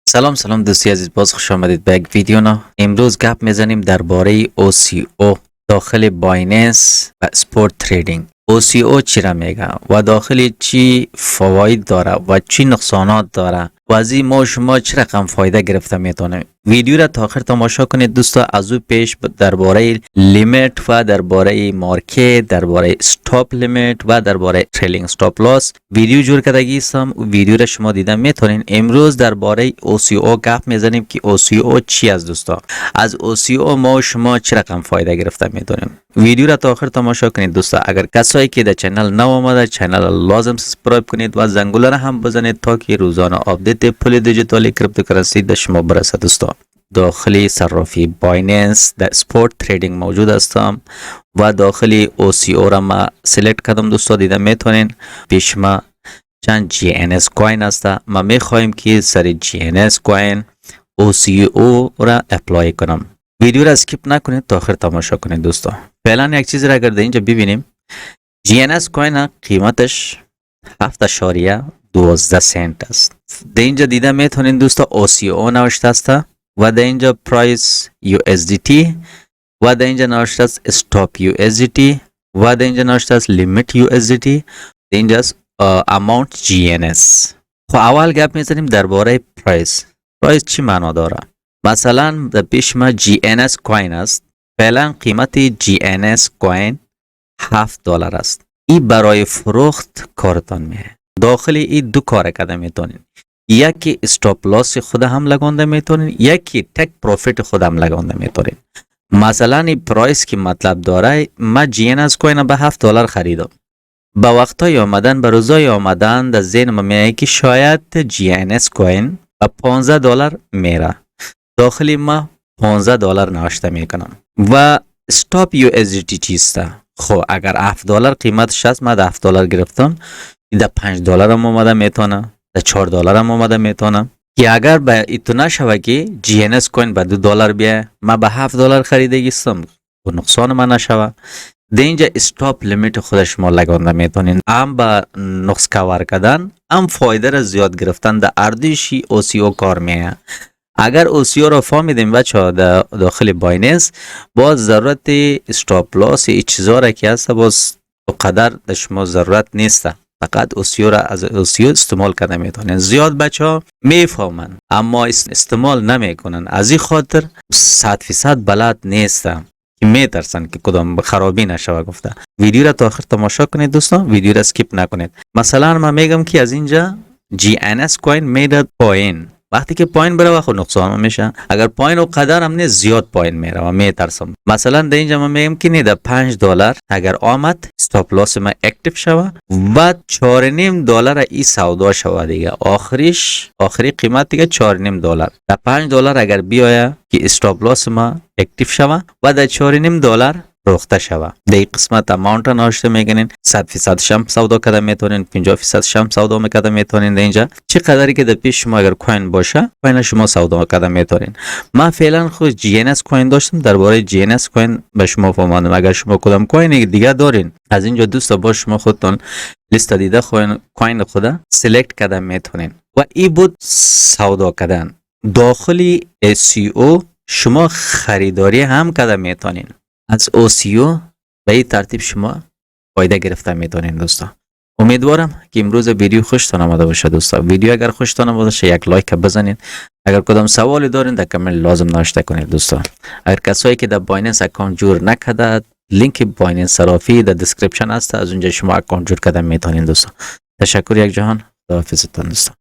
سلام دوستی عزیز، باز خوش آمدید به یک ویدیو نه. امروز گپ میزنیم درباره OCO داخل بایننس و اسپات تریدنگ. OCO چی را میگه و داخل چی فواید داره و چی نقصانات داره و از این ما شما چه رقم فایده گرفته میتونیم. ویدیو را تا آخر تماشا کنید دوستا. از او پیش درباره لیمیت و درباره مارکت، درباره استاپ لیمیت و درباره تریلینگ استاپ لاس ویدیو جور کردگی هستم. ویدیو را شما دیدن میتونین. امروز درباره OCO گپ میزنیم که OCO چی است دوستا. از OCO ما شما چه رقم فایده گرفته میتونیم. ویدیو را تا آخر تماشا کنید دوستا. اگر کسایی که در چنل نو آمده چنل لازم سابسکرایب کنید و زنگوله را هم بزنید تا که روزانه آپدیت پول دیجیتال کریپتوکارنسی در شما برسه دوستا. داخلی صرافی بایننس در اسپات تریدنگ موجود هستم و داخلی OCO را ما سلیکت کردم دوستا. دیدن میتونین پیش ما چند GNS کوین هسته. ما میخوایم که سر GNS کوین OCO را اپلای کنم. ویدیو را اسکیپ نکنید تا آخر تماشا کنید دوستا. فعلا یک چیز را اگر در اینجا ببینیم، GNS کوین قیمتش 7.12 سنت است. در اینجا دیده میتونین دوستا OCO نوشته است و در اینجا پرایس USDT و در اینجا نوشته است استاپ USDT و در اینجا نوشته است لیمیت USDT. در اینجا اماونت GNS. خب اول گپ میزنیم درباره پرایس. پرایس چی معنا داره؟ مثلا در پیش ما GNS کوین است. فعلا قیمت GNS کوین $7 است. این برای فروخت کارتان میه. داخل این دو کار کرده میتونین. یکی استاپ لاس خود هم لگانده میتونین، یکی تک پروفیت خود هم لگانده میتونین. مثلا این پرایس که مطلب داره، ما GNS کوین به $7 خریدم. با وقتای آمدن، به روزای آمدن در ذهن ما میاد که شاید GNS کوین به $15 میره. داخلی ما $15 نوشته میکنم. و استاپ USDT چیسته؟ خب اگر $7 قیمتش هست، ما $7 گرفتم، در $5 هم اومده میتونه، در $4 هم اومده میتونه. که اگر به ایتونه شوه که GNS کوین به $2 بیه، ما به $7 خریده گیستم و نقصان من نشوه. در اینجا استاپ لیمیت خودش ما لگانده میتونین. هم با نقص کور کردن، هم فایده را زیاد گرفتن در اردیشی OCO کار میه. اگر OCO را فهمیدیم بچه داخل بایننس، باز ضرورت استاپ لاس ای چیزا را که هست باز قدر در شما ضرورت نیسته. فقط OCO را از OCO استعمال کرده میتونن. زیاد بچه ها میفهمن اما استعمال نمیکنن. از این خاطر 100% بلد نیستن که میترسن که کدام خرابی نشوه. گفته ویدیو را تا آخر تماشا کنید دوستان. ویدیو را اسکیپ نکنید. مثلا من میگم که از اینجا GNS کوین میره پایین. وقتی که پایین بره خود نقصان میشه. اگر پایین و قدر هم نه، زیاد پایین میره و میترسم. مثلا در اینجا من میگم که نه، در $5 اگر آمد استاپ لاس ما اکتیو شوه و $4.5 ای سودا شوه دیگه. آخری قیمت دیگه $4.5. در $5 اگر بیایه که استاپ لاس ما اکتیو شوه و در $4.5 روخته شوه. در این قسمت اماونت را نوشته میکنین. 100% شم سودا کرده میتونین، 50% شم سودا میکرده میتونین. در اینجا چه قدری که در پیش شما اگر کوین باشه، کوین شما سودا کرده میتونین. من فعلا خود GNS کوین داشتم. درباره GNS کوین به شما فهماندم. اگر شما کدام کوین دیگه دارین، از اینجا دوستا با شما خودتون لیست دیده کوین خود سلیکت کرده میتونین. و ای بود سودا کردن. داخلی OCO شما خریداری هم کرده میتونین. از OCO به این ترتیب شما فایده گرفته میتونین دوستا. امیدوارم که امروز ویدیو خوشتون آمده باشه دوستا. ویدیو اگر خوشتون آمده باشه یک لایک بزنید. اگر کدام سوالی دارین در کامل لازم نوشته کنید دوستا. اگر کسایی که در بایننس اکانت جور نکرده، لینک بایننس صرافی در دسکریپشن هست، از اونجا شما اکانت جور کردن میتونین دوستا. تشکر یک جهان. خداحافظتون دوستا.